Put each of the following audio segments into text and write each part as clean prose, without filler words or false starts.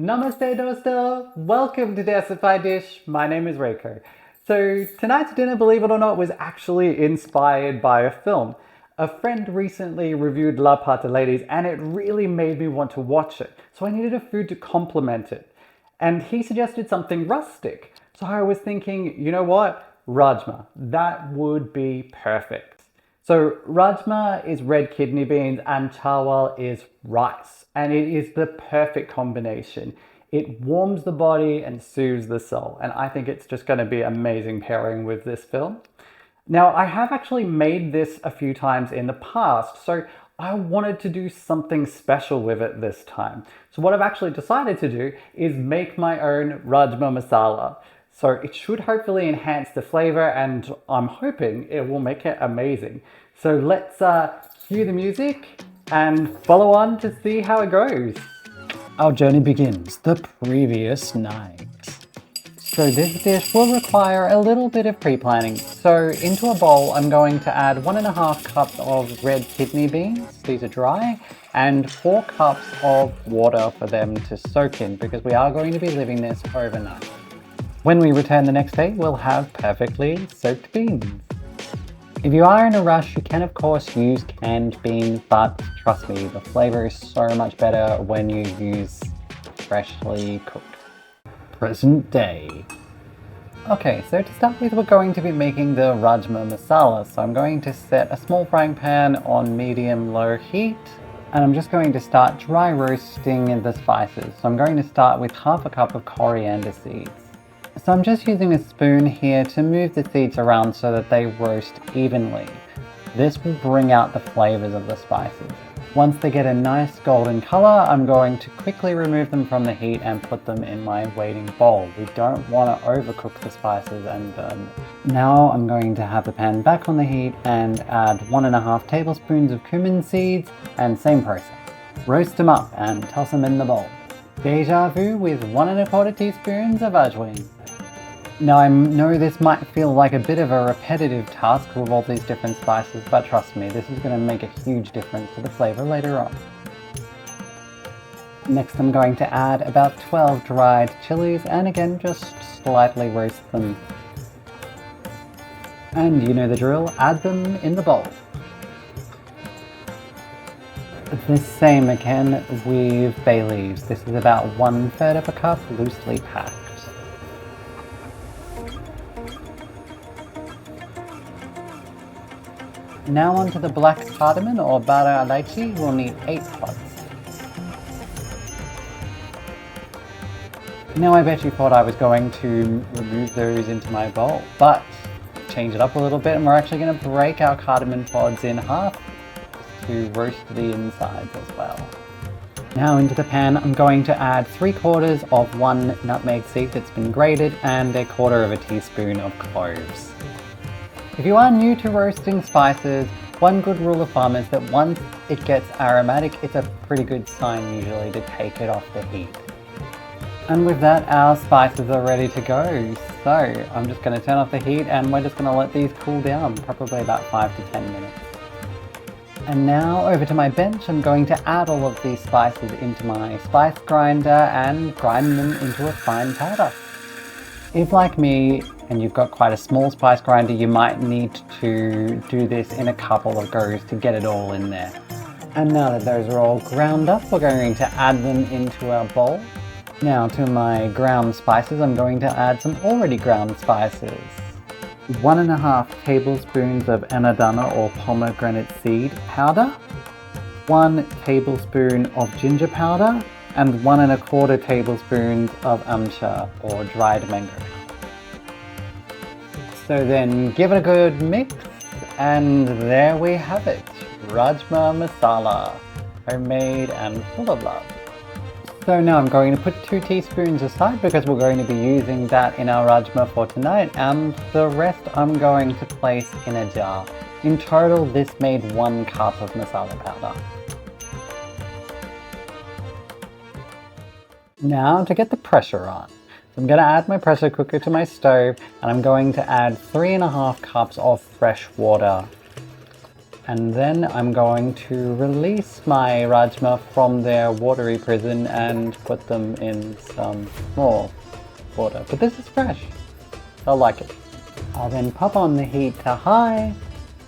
Namaste Dosto! Welcome to Desified Dish. My name is Reiko. So tonight's dinner, believe it or not, was actually inspired by a film. A friend recently reviewed Laapataa Ladies and it really made me want to watch it. So I needed a food to complement it. And he suggested something rustic. So I was thinking, you know what? Rajma. That would be perfect. So Rajma is red kidney beans and Chawal is rice. And it is the perfect combination. It warms the body and soothes the soul. And I think it's just going to be amazing pairing with this film. Now, I have actually made this a few times in the past, so I wanted to do something special with it this time. So what I've actually decided to do is make my own Rajma Masala. So it should hopefully enhance the flavor and I'm hoping it will make it amazing. So let's cue the music and follow on to see how it goes. Our journey begins the previous night. So this dish will require a little bit of pre-planning. So into a bowl, I'm going to add 1.5 cups of red kidney beans, these are dry, and 4 cups of water for them to soak in because we are going to be leaving this overnight. When we return the next day, we'll have perfectly soaked beans. If you are in a rush, you can of course use canned beans, but trust me, the flavor is so much better when you use freshly cooked. Present day. Okay, so to start with, we're going to be making the Rajma Masala. So I'm going to set a small frying pan on medium-low heat, and I'm just going to start dry roasting the spices. So I'm going to start with 1/2 cup of coriander seeds. So I'm just using a spoon here to move the seeds around so that they roast evenly. This will bring out the flavors of the spices. Once they get a nice golden color, I'm going to quickly remove them from the heat and put them in my waiting bowl. We don't want to overcook the spices and burn them. Now I'm going to have the pan back on the heat and add 1.5 tablespoons of cumin seeds, and same process. Roast them up and toss them in the bowl. Deja vu with 1.25 teaspoons of Ajwain. Now I know this might feel like a bit of a repetitive task with all these different spices, but trust me, this is going to make a huge difference to the flavor later on. Next I'm going to add about 12 dried chillies and again just slightly roast them. And you know the drill, add them in the bowl. The same again with bay leaves. This is about 1/3 of a cup loosely packed. Now onto the black cardamon or Bara elaichi, we'll need 8 pods. Now I bet you thought I was going to remove those into my bowl, but change it up a little bit and we're actually going to break our cardamom pods in half to roast the insides as well. Now into the pan I'm going to add 3/4 of 1 nutmeg seed that's been grated and 1/4 teaspoon of cloves. If you are new to roasting spices, one good rule of thumb is that once it gets aromatic, it's a pretty good sign usually to take it off the heat. And with that, our spices are ready to go. So I'm just going to turn off the heat and we're just going to let these cool down, probably about 5 to 10 minutes. And now over to my bench, I'm going to add all of these spices into my spice grinder and grind them into a fine powder. If like me, and you've got quite a small spice grinder, you might need to do this in a couple of goes to get it all in there. And now that those are all ground up, we're going to add them into our bowl. Now to my ground spices, I'm going to add some already ground spices. 1.5 tablespoons of Anardana or pomegranate seed powder, 1 tablespoon of ginger powder, and 1.25 tablespoons of Amchur or dried mango. So then give it a good mix, and there we have it, Rajma Masala, homemade and full of love. So now I'm going to put 2 teaspoons aside because we're going to be using that in our Rajma for tonight, and the rest I'm going to place in a jar. In total, this made 1 cup of masala powder. Now to get the pressure on. So I'm going to add my pressure cooker to my stove and I'm going to add 3.5 cups of fresh water. And then I'm going to release my Rajma from their watery prison and put them in some more water. But this is fresh. I like it. I'll then pop on the heat to high,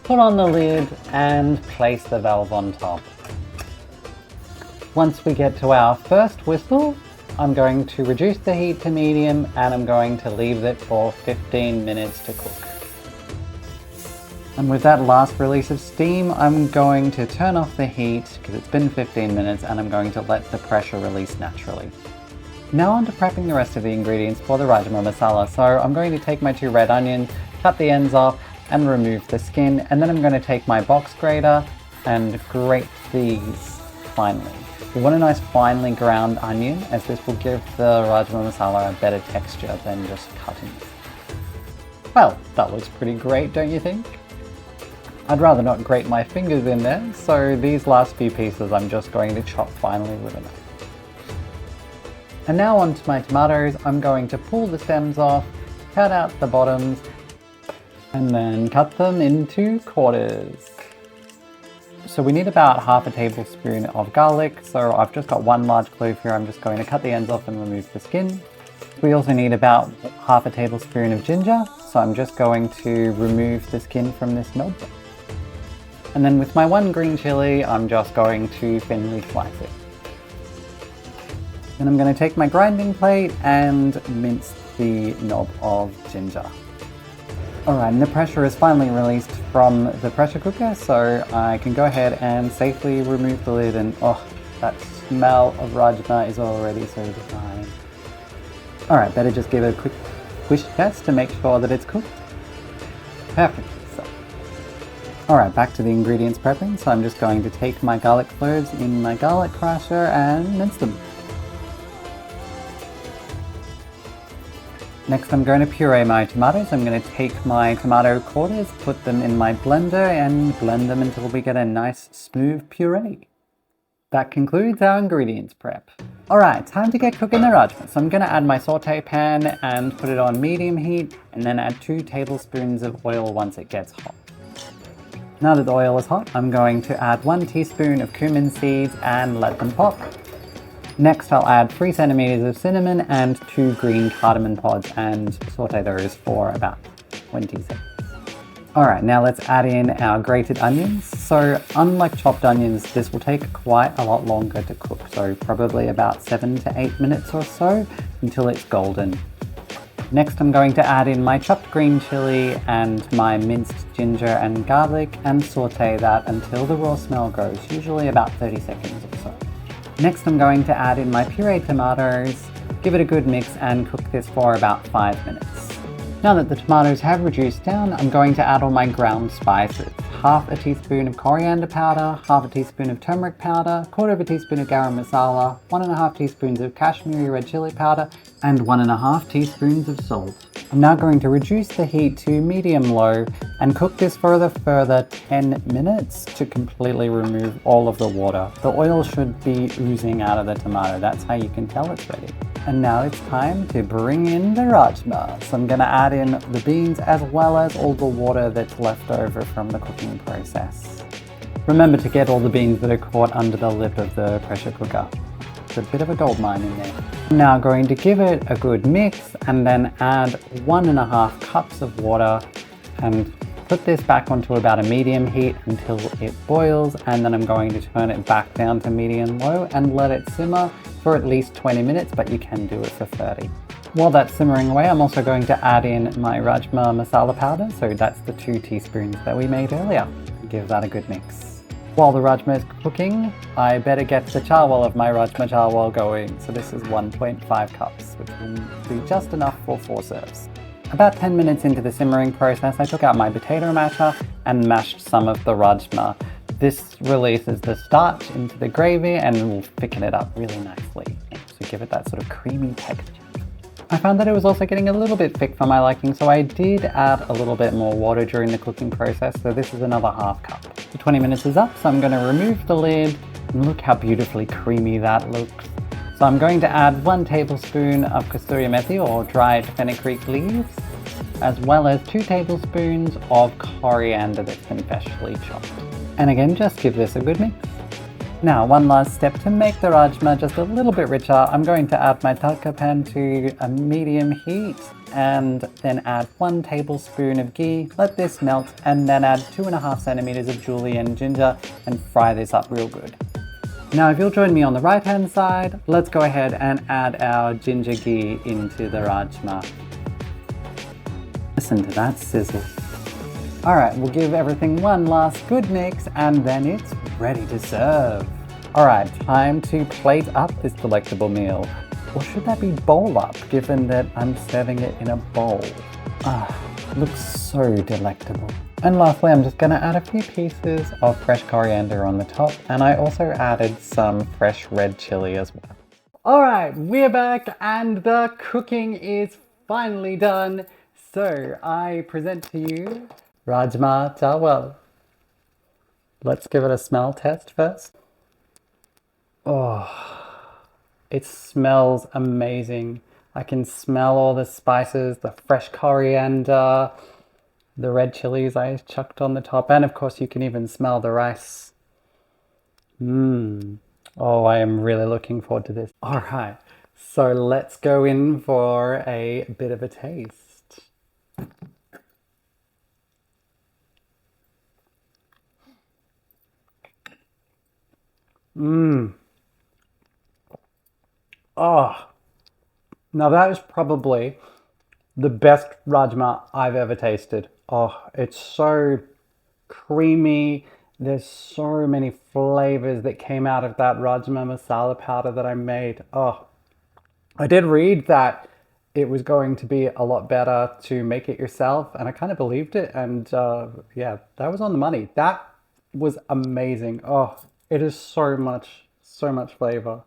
put on the lid and place the valve on top. Once we get to our first whistle, I'm going to reduce the heat to medium and I'm going to leave it for 15 minutes to cook. And with that last release of steam, I'm going to turn off the heat because it's been 15 minutes and I'm going to let the pressure release naturally. Now on to prepping the rest of the ingredients for the Rajma masala. So I'm going to take my 2 red onions, cut the ends off and remove the skin, and then I'm going to take my box grater and grate these finely. You want a nice finely ground onion, as this will give the Rajma masala a better texture than just cutting. Well, that looks pretty great, don't you think? I'd rather not grate my fingers in there, so these last few pieces I'm just going to chop finely with a knife. And now onto my tomatoes. I'm going to pull the stems off, cut out the bottoms, and then cut them into quarters. So we need about half a tablespoon of garlic, so I've just got 1 large clove here. I'm just going to cut the ends off and remove the skin. We also need about half a tablespoon of ginger, so I'm just going to remove the skin from this knob. And then with my 1 green chilli, I'm just going to thinly slice it. Then I'm going to take my grinding plate and mince the knob of ginger. Alright, and the pressure is finally released from the pressure cooker, so I can go ahead and safely remove the lid, and oh, that smell of Rajma is already so divine. Alright, better just give it a quick squish test to make sure that it's cooked. Perfect. Alright, back to the ingredients prepping, so I'm just going to take my garlic cloves in my garlic crusher and mince them. Next I'm going to puree my tomatoes. I'm going to take my tomato quarters, put them in my blender and blend them until we get a nice smooth puree. That concludes our ingredients prep. Alright, time to get cooking the Rajma. So I'm going to add my saute pan and put it on medium heat and then add 2 tablespoons of oil once it gets hot. Now that the oil is hot, I'm going to add 1 teaspoon of cumin seeds and let them pop. Next, I'll add 3 centimeters of cinnamon and 2 green cardamom pods and saute those for about 20 seconds. Alright, now let's add in our grated onions. So unlike chopped onions, this will take quite a lot longer to cook, so probably about 7 to 8 minutes or so until it's golden. Next, I'm going to add in my chopped green chili and my minced ginger and garlic and saute that until the raw smell goes, usually about 30 seconds or so. Next, I'm going to add in my pureed tomatoes, give it a good mix and cook this for about 5 minutes. Now that the tomatoes have reduced down, I'm going to add all my ground spices. Half a teaspoon of coriander powder, half a teaspoon of turmeric powder, 1/4 teaspoon of garam masala, 1½ teaspoons of Kashmiri red chili powder, and 1½ teaspoons of salt. I'm now going to reduce the heat to medium-low and cook this for the further 10 minutes to completely remove all of the water. The oil should be oozing out of the tomato. That's how you can tell it's ready. And now it's time to bring in the Rajma. So I'm going to add in the beans as well as all the water that's left over from the cooking process. Remember to get all the beans that are caught under the lip of the pressure cooker. It's a bit of a gold mine in there. I'm now going to give it a good mix and then add 1½ cups of water and put this back onto about a medium heat until it boils, and then I'm going to turn it back down to medium-low and let it simmer for at least 20 minutes, but you can do it for 30. While that's simmering away, I'm also going to add in my Rajma masala powder, so that's the 2 teaspoons that we made earlier. Give that a good mix. While the Rajma is cooking, I better get the chawal of my Rajma Chawal going. So this is 1.5 cups, which will be just enough for 4 serves. About 10 minutes into the simmering process, I took out my potato masher and mashed some of the Rajma. This releases the starch into the gravy and will thicken it up really nicely, so give it that sort of creamy texture. I found that it was also getting a little bit thick for my liking, so I did add a little bit more water during the cooking process, so this is another ½ cup. The 20 minutes is up, so I'm going to remove the lid, and look how beautifully creamy that looks. So I'm going to add 1 tablespoon of kasturi methi or dried fenugreek leaves, as well as 2 tablespoons of coriander that's been freshly chopped. And again, just give this a good mix. Now, one last step to make the rajma just a little bit richer. I'm going to add my tadka pan to a medium heat and then add 1 tablespoon of ghee, let this melt, and then add 2.5 centimeters of julienne ginger and fry this up real good. Now, if you'll join me on the right hand side, let's go ahead and add our ginger ghee into the rajma. Listen to that sizzle. Alright, we'll give everything one last good mix and then it's ready to serve. Alright, time to plate up this delectable meal. Or should that be bowl up, given that I'm serving it in a bowl? It looks so delectable. And lastly, I'm just gonna add a few pieces of fresh coriander on the top, and I also added some fresh red chilli as well. Alright, we're back and the cooking is finally done. So I present to you Rajma Chawal. Let's give it a smell test first. Oh, it smells amazing. I can smell all the spices, the fresh coriander, the red chilies I chucked on the top, and of course you can even smell the rice. Oh, I am really looking forward to this. All right, so let's go in for a bit of a taste. Oh, now that is probably the best rajma I've ever tasted. Oh, it's so creamy. There's so many flavors that came out of that rajma masala powder that I made. Oh, I did read that it was going to be a lot better to make it yourself, and I kind of believed it. And yeah, that was on the money. That was amazing. Oh, it is so much flavor.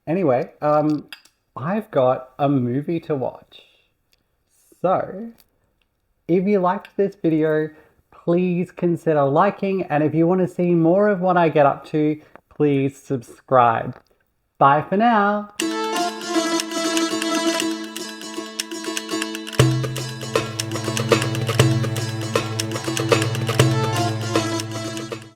Anyway, I've got a movie to watch. So, if you liked this video, please consider liking, and if you want to see more of what I get up to, please subscribe. Bye for now.